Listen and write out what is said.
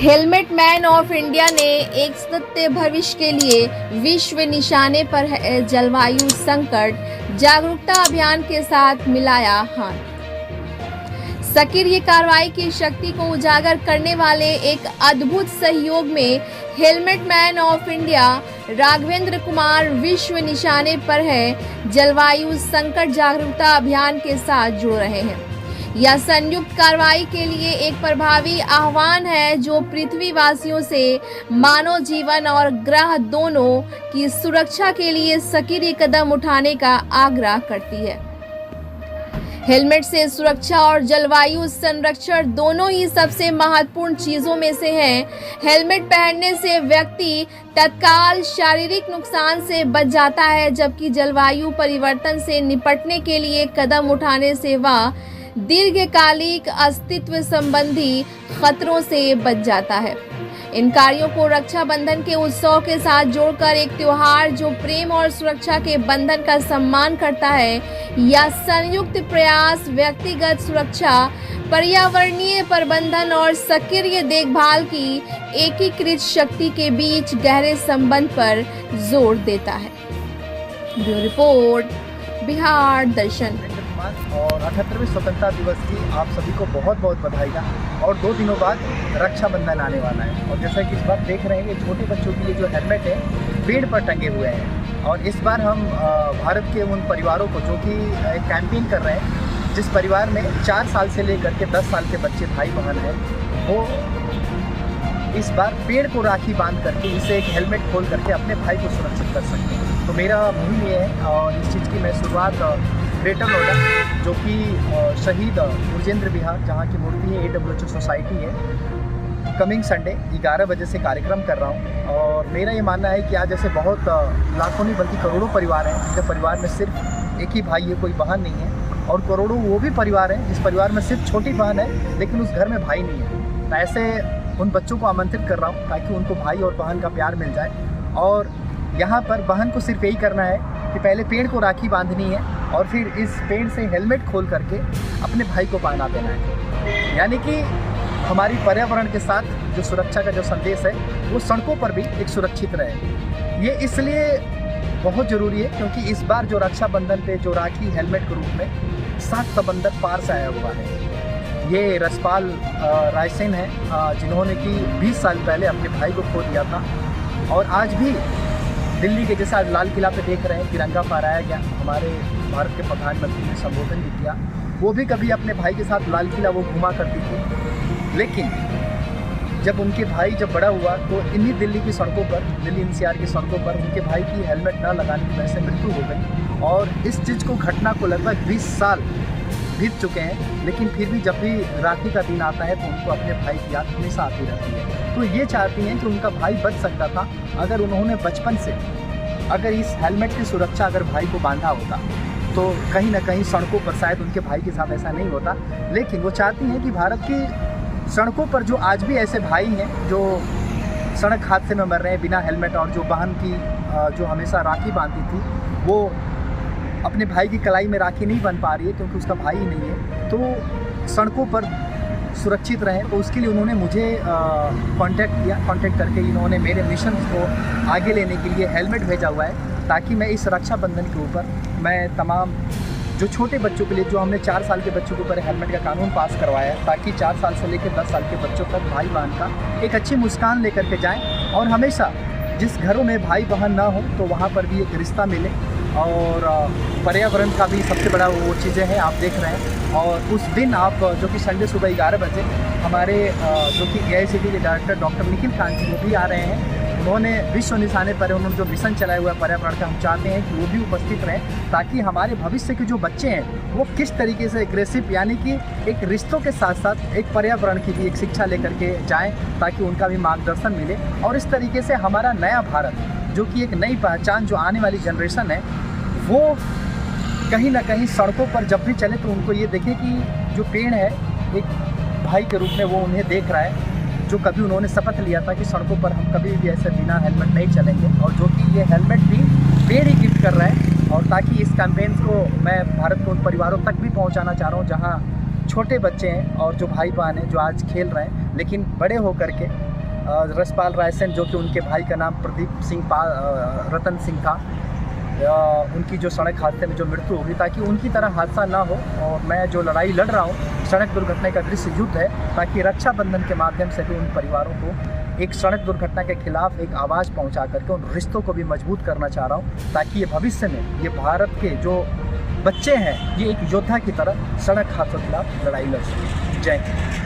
Helmet man of India ने एक सत्य भविष्य के लिए विश्व निशाने पर है जलवायु संकट जागरूकता अभियान के साथ मिलाया हाथ। सक्रिय कार्रवाई की शक्ति को उजागर करने वाले एक अद्भुत सहयोग में helmet man of India Raghavendra Kumar विश्व निशाने पर है जलवायु संकट जागरूकता अभियान के साथ जुड़ रहे हैं। यह संयुक्त कार्रवाई के लिए एक प्रभावी आह्वान है जो पृथ्वी वासियों से मानव जीवन और ग्रह दोनों की सुरक्षा के लिए सक्रिय कदम उठाने का आग्रह करती है। हेलमेट से सुरक्षा और जलवायु संरक्षण दोनों ही सबसे महत्वपूर्ण चीजों में से है। हेलमेट पहनने से व्यक्ति तत्काल शारीरिक नुकसान से बच जाता है, जबकि जलवायु परिवर्तन से निपटने के लिए कदम उठाने से वह दीर्घकालिक अस्तित्व संबंधी खतरों से बच जाता है। इन कार्यों को रक्षाबंधन के उत्सव के साथ जोड़कर एक त्योहार जो प्रेम और सुरक्षा के बंधन का सम्मान करता है, यह संयुक्त प्रयास व्यक्तिगत सुरक्षा, पर्यावरणीय प्रबंधन और सक्रिय देखभाल की एकीकृत शक्ति के बीच गहरे संबंध पर जोर देता है। ब्यूरो रिपोर्ट, बिहार दर्शन। और 78वें स्वतंत्रता दिवस की आप सभी को बहुत बहुत बधाइयाँ। और 2 दिनों बाद रक्षाबंधन आने वाला है और जैसा कि इस बार देख रहे हैं ये छोटे बच्चों के लिए जो हेलमेट है पेड़ पर टंगे हुए हैं। और इस बार हम भारत के उन परिवारों को जो कि एक कैंपेन कर रहे हैं जिस परिवार में 4 साल से लेकर के 10 साल के बच्चे भाई बहन हैं, वो इस बार पेड़ को राखी बांध करके इसे एक हेलमेट खोल करके अपने भाई को सुरक्षित कर सकते हैं। तो मेरा मुहिम ये है और इस चीज़ की मैं शुरुआत ग्रेटर नोएडा जो कि शहीद उर्जेंद्र विहार जहाँ की मूर्ति है AWHO सोसाइटी है, कमिंग संडे 11 बजे से कार्यक्रम कर रहा हूँ। और मेरा ये मानना है कि आज ऐसे बहुत लाखों नहीं बल्कि करोड़ों परिवार हैं जिसके परिवार में सिर्फ एक ही भाई है, कोई बहन नहीं है। और करोड़ों वो भी परिवार हैं जिस परिवार में सिर्फ छोटी बहन है लेकिन उस घर में भाई नहीं है। तो ऐसे उन बच्चों को आमंत्रित कर रहा हूँ ताकि उनको भाई और बहन का प्यार मिल जाए। और यहाँ पर बहन को सिर्फ यही करना है कि पहले पेड़ को राखी बांधनी है और फिर इस पेड़ से हेलमेट खोल करके अपने भाई को पहना देना है। यानी कि हमारी पर्यावरण के साथ जो सुरक्षा का जो संदेश है वो सड़कों पर भी एक सुरक्षित रहे। ये इसलिए बहुत ज़रूरी है क्योंकि इस बार जो रक्षाबंधन पे जो राखी हेलमेट के रूप में 7 समंदर पार से आया हुआ है। ये रसपाल रायसेन है जिन्होंने कि 20 साल पहले अपने भाई को खो दिया था। और आज भी दिल्ली के जैसा लाल किला पे देख रहे हैं तिरंगा फहराया गया, हमारे भारत के प्रधानमंत्री ने संबोधन भी किया। वो भी कभी अपने भाई के साथ लाल किला वो घुमा करती थी, लेकिन जब उनके भाई जब बड़ा हुआ तो इन्हीं दिल्ली की सड़कों पर, दिल्ली NCR की सड़कों पर उनके भाई की हेलमेट न लगाने की वजह से मृत्यु हो गई। और इस चीज़ को घटना को लगभग 20 साल बीत चुके हैं, लेकिन फिर भी जब भी राखी का दिन आता है तो उनको अपने भाई की याद हमेशा आती रहती है। तो ये चाहती हैं कि उनका भाई बच सकता था अगर उन्होंने बचपन से अगर इस हेलमेट की सुरक्षा अगर भाई को बांधा होता तो कहीं ना कहीं सड़कों पर शायद उनके भाई के साथ ऐसा नहीं होता। लेकिन वो चाहती हैं कि भारत की सड़कों पर जो आज भी ऐसे भाई हैं जो सड़क हादसे में मर रहे हैं बिना हेलमेट, और जो बहन की जो हमेशा राखी बांधती थी वो अपने भाई की कलाई में राखी नहीं बन पा रही है क्योंकि उसका भाई ही नहीं है, तो सड़कों पर सुरक्षित रहें। तो उसके लिए उन्होंने मुझे कांटेक्ट किया। कांटेक्ट करके इन्होंने मेरे मिशन को आगे लेने के लिए हेलमेट भेजा हुआ है ताकि मैं इस रक्षाबंधन के ऊपर मैं तमाम जो छोटे बच्चों के लिए जो हमने 4 साल के बच्चों के ऊपर हेलमेट का कानून पास करवाया है ताकि 4 साल से लेकर 10 साल के बच्चों तक भाई बहन का एक अच्छी मुस्कान लेकर के जाएँ और हमेशा जिस घरों में भाई बहन ना हो तो वहाँ पर भी एक रिश्ता मिले। और पर्यावरण का भी सबसे बड़ा वो चीज़ें हैं आप देख रहे हैं। और उस दिन आप जो कि संडे सुबह 11 बजे हमारे जो कि AICTE के डायरेक्टर डॉक्टर निखिल खान जी वो भी आ रहे हैं। उन्होंने विश्व निशाने पर उन्होंने जो मिशन चलाया हुआ है पर्यावरण का, हम चाहते हैं कि वो भी उपस्थित रहें ताकि हमारे भविष्य के जो बच्चे हैं वो किस तरीके से एग्रेसिव यानी कि एक रिश्तों के साथ साथ एक पर्यावरण की भी एक शिक्षा लेकर के जाएँ ताकि उनका भी मार्गदर्शन मिले। और इस तरीके से हमारा नया भारत जो कि एक नई पहचान जो आने वाली जनरेशन है वो कहीं ना कहीं सड़कों पर जब भी चले तो उनको ये देखे कि जो पेड़ है एक भाई के रूप में वो उन्हें देख रहा है, जो कभी उन्होंने शपथ लिया था कि सड़कों पर हम कभी भी ऐसे बिना हेलमेट नहीं चलेंगे। और जो कि ये हेलमेट भी पेड़ ही गिफ्ट कर रहा है। और ताकि इस कैंपेन को मैं भारत के उन परिवारों तक भी पहुँचाना चाह रहा हूँ जहाँ छोटे बच्चे हैं और जो भाई बहन हैं जो आज खेल रहे हैं लेकिन बड़े होकर के रसपाल रायसेन, जो कि उनके भाई का नाम प्रदीप सिंह रतन सिंह था, उनकी जो सड़क हादसे में जो मृत्यु होगी, ताकि उनकी तरह हादसा ना हो। और मैं जो लड़ाई लड़ रहा हूँ सड़क दुर्घटना का दृश्य युद्ध है, ताकि रक्षाबंधन के माध्यम से भी उन परिवारों को एक सड़क दुर्घटना के खिलाफ एक आवाज़ पहुंचा करके उन रिश्तों को भी मजबूत करना चाह रहा हूं, ताकि ये भविष्य में ये भारत के जो बच्चे हैं ये एक योद्धा की तरह सड़क हादसों के खिलाफ लड़ाई लड़ सकें। जय हिंद।